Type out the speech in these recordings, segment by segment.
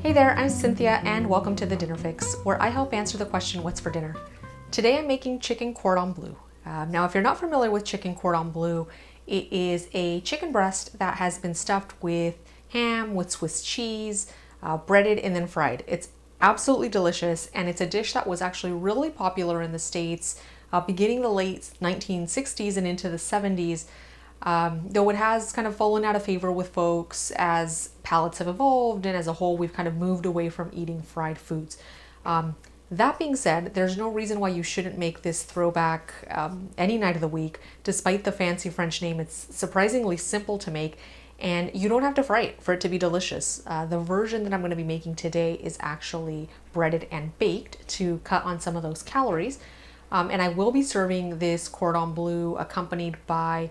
Hey there, I'm Cynthia and welcome to The Dinner Fix, where I help answer the question, what's for dinner? Today I'm making chicken cordon bleu. Now if you're not familiar with chicken cordon bleu, it is a chicken breast that has been stuffed with ham, with Swiss cheese, breaded and then fried. It's absolutely delicious, and it's a dish that was actually really popular in the States beginning the late 1960s and into the 70s. Though it has kind of fallen out of favor with folks as palates have evolved, and as a whole we've kind of moved away from eating fried foods. That being said, there's no reason why you shouldn't make this throwback any night of the week. Despite the fancy French name, it's surprisingly simple to make, and you don't have to fry it for it to be delicious. The version that I'm going to be making today is actually breaded and baked to cut on some of those calories. And I will be serving this cordon bleu accompanied by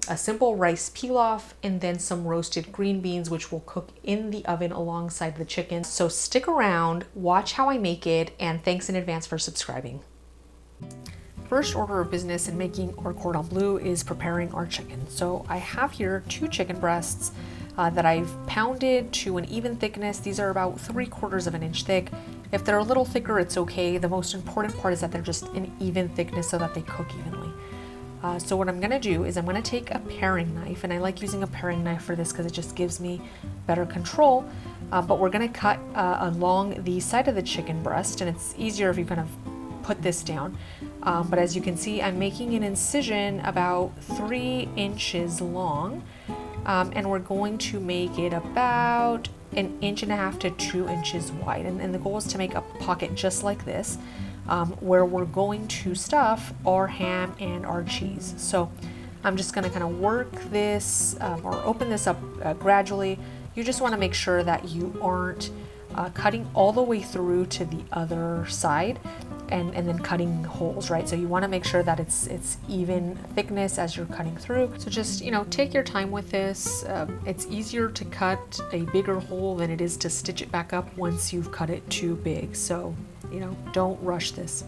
a simple rice pilaf and then some roasted green beans, which will cook in the oven alongside the chicken. So stick around, watch how I make it, and thanks in advance for subscribing. First order of business in making our cordon bleu is preparing our chicken. So I have here 2 chicken breasts that I've pounded to an even thickness. These are about 3/4 of an inch thick. If they're a little thicker, it's okay. The most important part is that they're just an even thickness so that they cook evenly. So what I'm going to do is I'm going to take a paring knife, and I like using a paring knife for this because it just gives me better control, but we're going to cut along the side of the chicken breast, and it's easier if you kind of put this down, but as you can see I'm making an incision about 3 inches long, and we're going to make it about 1.5 to 2 inches wide, and the goal is to make a pocket just like this, where we're going to stuff our ham and our cheese. So I'm just going to kind of work this or open this up gradually. You just want to make sure that you aren't cutting all the way through to the other side and then cutting holes, right? So you want to make sure that it's even thickness as you're cutting through. So just, take your time with this. It's easier to cut a bigger hole than it is to stitch it back up once you've cut it too big. So, don't rush this.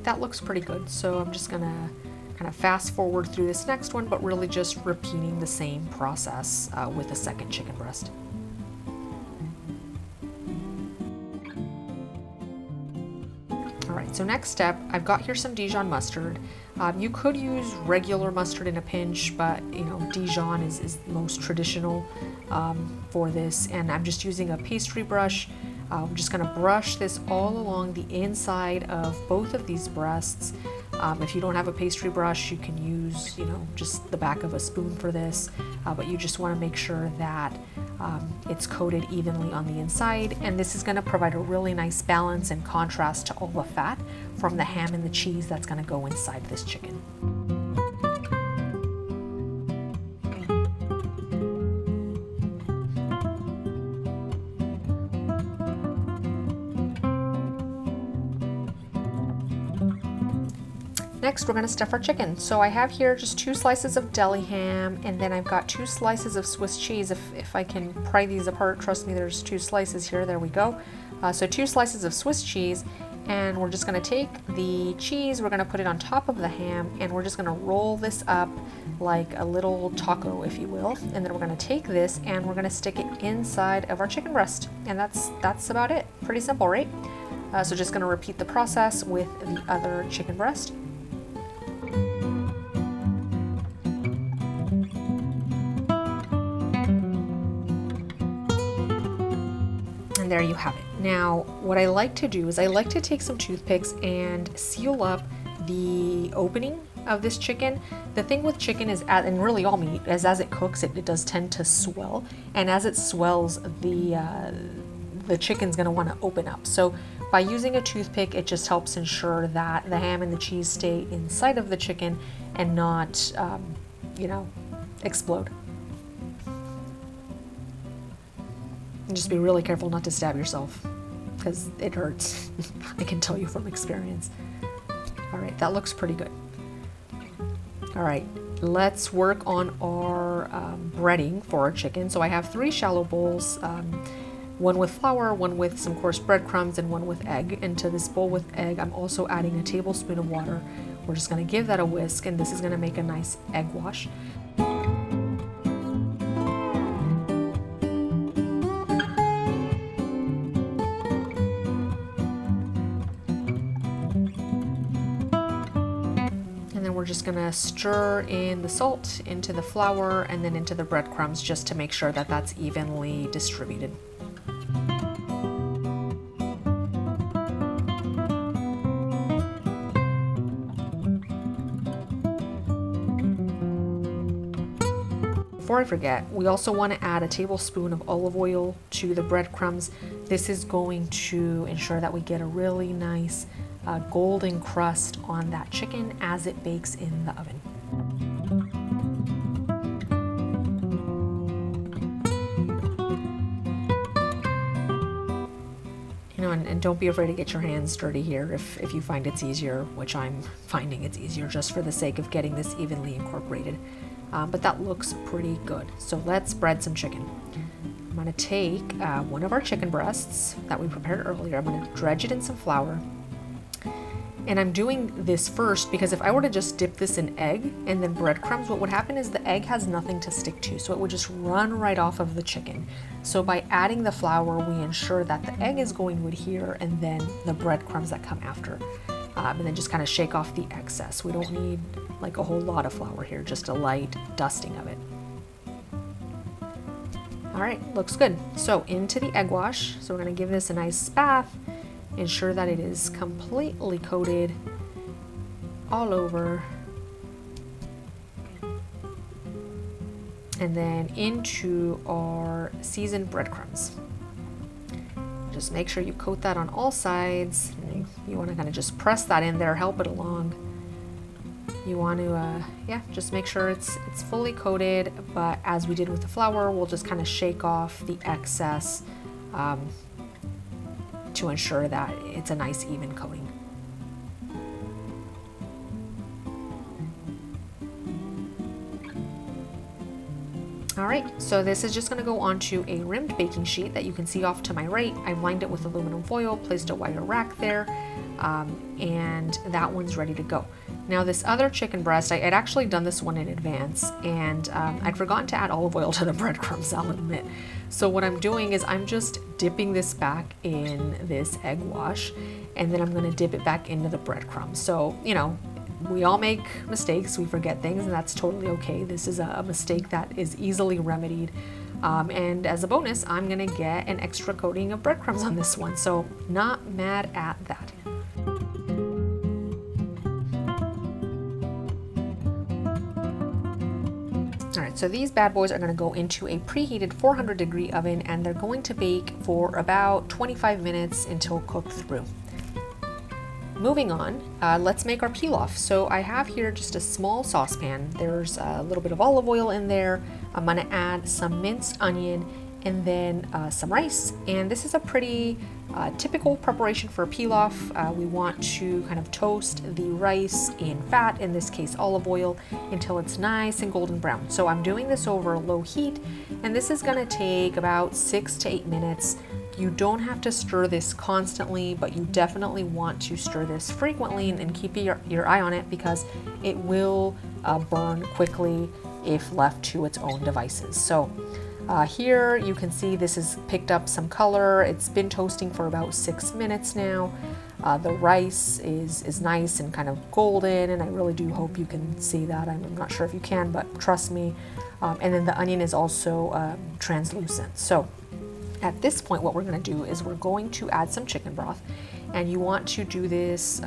That looks pretty good, so I'm just gonna kind of fast forward through this next one, but really just repeating the same process with the second chicken breast. Alright, so next step, I've got here some Dijon mustard. You could use regular mustard in a pinch, but Dijon is most traditional for this, and I'm just using a pastry brush. I'm just going to brush this all along the inside of both of these breasts. If you don't have a pastry brush, you can use, just the back of a spoon for this, but you just want to make sure that it's coated evenly on the inside, and this is going to provide a really nice balance and contrast to all the fat from the ham and the cheese that's going to go inside this chicken. Next, we're going to stuff our chicken. So I have here just 2 slices of deli ham, and then I've got 2 slices of Swiss cheese. If I can pry these apart, trust me, there's 2 slices here. There we go. So 2 slices of Swiss cheese, and we're just going to take the cheese, we're going to put it on top of the ham, and we're just going to roll this up like a little taco, if you will. And then we're going to take this and we're going to stick it inside of our chicken breast. And that's about it. Pretty simple, right? So just going to repeat the process with the other chicken breast. There you have it. Now, what I like to do is I like to take some toothpicks and seal up the opening of this chicken. The thing with chicken is, and really all meat, is as it cooks, it does tend to swell, and as it swells, the chicken's going to want to open up. So by using a toothpick, it just helps ensure that the ham and the cheese stay inside of the chicken and not, explode. And just be really careful not to stab yourself, because it hurts. I can tell you from experience. All right, that looks pretty good. All right, let's work on our breading for our chicken. So I have 3 shallow bowls. one with flour, one with some coarse breadcrumbs, and one with egg. And to this bowl with egg, I'm also adding a tablespoon of water. We're just gonna give that a whisk, and this is gonna make a nice egg wash. And then we're just gonna stir in the salt into the flour and then into the breadcrumbs just to make sure that that's evenly distributed. Before I forget, we also want to add a tablespoon of olive oil to the breadcrumbs. This is going to ensure that we get a really nice golden crust on that chicken as it bakes in the oven. You know, and don't be afraid to get your hands dirty here if you find it's easier, which I'm finding it's easier just for the sake of getting this evenly incorporated. But that looks pretty good. So let's bread some chicken. I'm gonna take one of our chicken breasts that we prepared earlier. I'm gonna dredge it in some flour. And I'm doing this first because if I were to just dip this in egg and then breadcrumbs, what would happen is the egg has nothing to stick to, so it would just run right off of the chicken. So by adding the flour, we ensure that the egg is going to adhere and then the breadcrumbs that come after. And then just kind of shake off the excess. We don't need like a whole lot of flour here, just a light dusting of it. All right, looks good. So into the egg wash. So we're gonna give this a nice bath. Ensure that it is completely coated all over. And then into our seasoned breadcrumbs. Just make sure you coat that on all sides. You want to kind of just press that in there, help it along. You want to, just make sure it's fully coated, but as we did with the flour, we'll just kind of shake off the excess to ensure that it's a nice even coating. All right, so this is just gonna go onto a rimmed baking sheet that you can see off to my right. I lined it with aluminum foil, placed a wire rack there, and that one's ready to go. Now this other chicken breast, I'd actually done this one in advance, and I'd forgotten to add olive oil to the breadcrumbs, I'll admit. So what I'm doing is I'm just dipping this back in this egg wash, and then I'm gonna dip it back into the breadcrumbs. So, you know, we all make mistakes, we forget things, and that's totally okay. This is a mistake that is easily remedied. And as a bonus, I'm gonna get an extra coating of breadcrumbs on this one, so not mad at that. All right, so these bad boys are gonna go into a preheated 400-degree oven, and they're going to bake for about 25 minutes until cooked through. Moving on, let's make our pilaf. So I have here just a small saucepan. There's a little bit of olive oil in there. I'm gonna add some minced onion and then some rice. And this is a pretty typical preparation for a pilaf. We want to kind of toast the rice in fat, in this case olive oil, until it's nice and golden brown. So I'm doing this over low heat, and this is gonna take about 6 to 8 minutes. You don't have to stir this constantly, but you definitely want to stir this frequently and keep your eye on it, because it will burn quickly if left to its own devices. So here you can see this has picked up some color. It's been toasting for about 6 minutes now. The rice is nice and kind of golden, and I really do hope you can see that. I'm not sure if you can, but trust me. And then the onion is also translucent. So at this point, what we're going to do is we're going to add some chicken broth, and you want to do this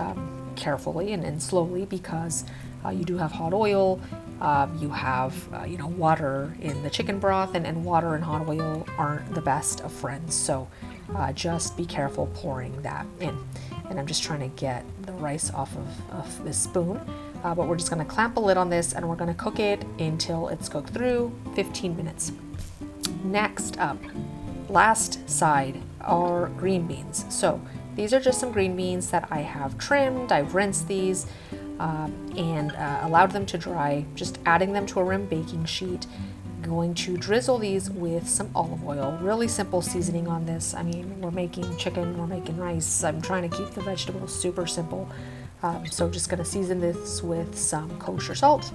carefully and slowly, because you do have hot oil, you have water in the chicken broth, and water and hot oil aren't the best of friends, so just be careful pouring that in. And I'm just trying to get the rice off of this spoon, but we're just going to clamp a lid on this, and we're going to cook it until it's cooked through, 15 minutes. Next up, last side are green beans. So these are just some green beans that I have trimmed. I've rinsed these and allowed them to dry, just adding them to a rim baking sheet. Going to drizzle these with some olive oil. Really simple seasoning on this. I mean, we're making chicken, we're making rice. I'm trying to keep the vegetables super simple. So just gonna season this with some kosher salt,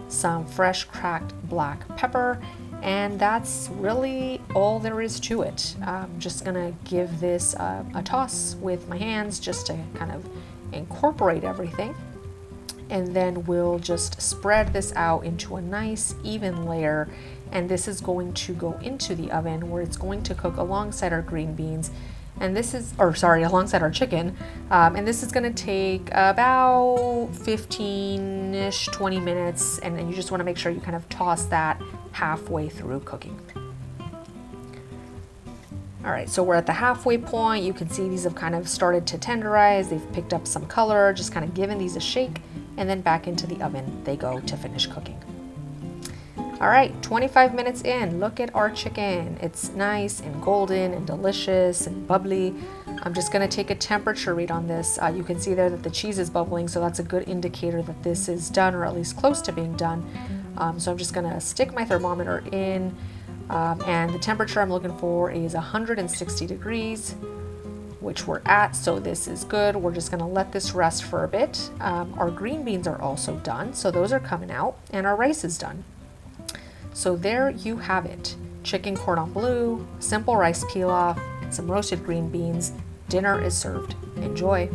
some fresh cracked black pepper, and that's really all there is to it. Just gonna give this a toss with my hands just to kind of incorporate everything. And then we'll just spread this out into a nice even layer, and this is going to go into the oven where it's going to cook alongside our green beans, and this is, alongside our chicken, and this is going to take about 15-ish, 20 minutes, and then you just want to make sure you kind of toss that halfway through cooking. All right, so we're at the halfway point. You can see these have kind of started to tenderize. They've picked up some color, just kind of giving these a shake, and then back into the oven they go to finish cooking. All right, 25 minutes in, look at our chicken. It's nice and golden and delicious and bubbly. I'm just gonna take a temperature read on this. You can see there that the cheese is bubbling, so that's a good indicator that this is done, or at least close to being done. So I'm just gonna stick my thermometer in, and the temperature I'm looking for is 160 degrees, which we're at, so this is good. We're just gonna let this rest for a bit. Our green beans are also done, so those are coming out, and our rice is done. So there you have it. Chicken cordon bleu, simple rice pilaf, and some roasted green beans. Dinner is served. Enjoy.